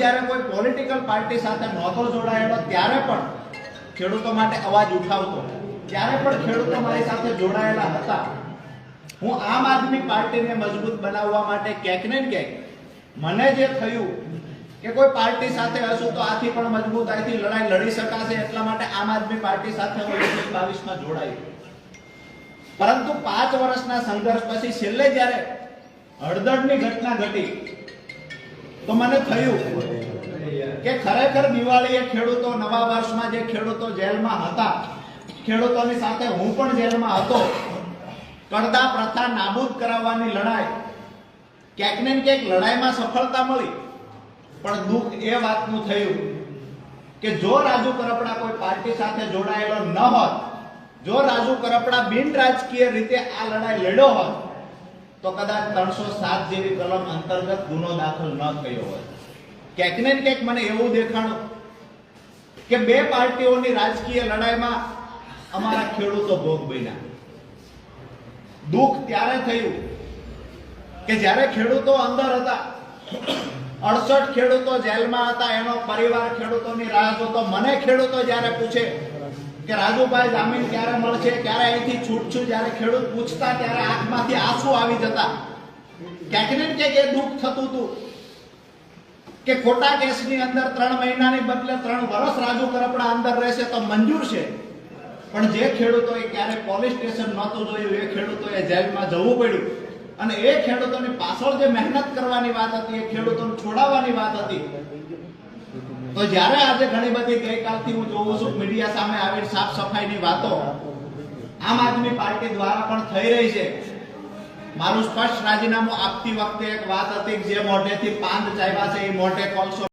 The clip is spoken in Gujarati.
જ્યારે કોઈ પોલિટિકલ પાર્ટી સાથે નહોતો જોડાયેલો ત્યારે પણ ખેડૂતો માટે અવાજ ઉઠાવતો, ત્યારે પણ ખેડૂતો મારી સાથે જોડાયેલા હતા। હું આમ આદમી પાર્ટીને મજબૂત બનાવવા માટે ક્યાંક ને ક્યાંક મને જે થયું કે કોઈ પાર્ટી સાથે હશું તો આથી પણ મજબૂતાઈથી લડાઈ લડી શકાશે, એટલા માટે આમ આદમી પાર્ટી સાથે હું 2022માં જોડાયો। પરંતુ 5 વર્ષના સંઘર્ષ પછી છેલ્લે જ્યારે હળદળની ઘટના ઘટી તો મને થયું કે ખરેખર દિવાળીએ ખેડૂતો, નવા વર્ષમાં જે ખેડૂતો જેલમાં હતા, ખેડૂતોની સાથે હું પણ જેલમાં હતો, કરતા પ્રથા નાબૂદ કરાવવાની લડાઈ, ક્યાંક ને ક્યાંક લડાઈમાં સફળતા મળી, પણ દુઃખ એ વાતનું થયું કે જો રાજુ કરપડા કોઈ પાર્ટી સાથે જોડાયેલો ન હોત, જો રાજુ કરપડા બિન રાજકીય રીતે આ લડાઈ લડ્યો હોત તો કદાચ 307 જેવી કલમ અંતર્ગત ગુનો દાખલ ન થયો હોત। ક્યાંક ને ક્યાંક મને એવું દેખાણું કે બે પાર્ટીઓની રાજકીય લડાઈમાં અમારા ખેડૂતો ભોગ બન્યા। દુઃખ ત્યારે થયું કે જ્યારે ખેડૂતો અંદર હતા, 68 ખેડૂતો જેલમાં હતા, એનો પરિવાર ખેડૂતોની રાહ જોતો। મને ખેડૂતો જ્યારે પૂછે કે રાજુભાઈ જામીન ક્યારે મળશે, ક્યારે અહીંથી છૂટશું, જ્યારે ખેડૂત પૂછતા ત્યારે આંખમાંથી આંસુ આવી જતા। ક્યાંક ને ક્યાંક એ દુઃખ થતું હતું કે ખોટા કેસની અંદર 3 મહિનાની બદલે 3 વર્ષ રાજુ કરપડા અંદર રહેશે તો મંજૂર છે, પણ જે ખેડૂતોએ ક્યારે પોલીસ સ્ટેશન નહોતું જોયું એ ખેડૂતોએ જેલમાં જવું પડ્યું, અને એ ખેડૂતોની પાછળ જે મહેનત કરવાની વાત હતી, એ ખેડૂતોને છોડાવવાની વાત હતી। તો જ્યારે આજે ઘણી બધી ગઈકાલથી હું જોઉં છું મીડિયા સામે આવી સાફ સફાઈની વાતો આમ આદમી પાર્ટી દ્વારા પણ થઈ રહી છે। મારું સ્પષ્ટ રાજીનામું આપતી વખતે એક વાત હતી કે જે મોઢેથી પાંદ ચાવ્યા છે એ મોઢે કોલસો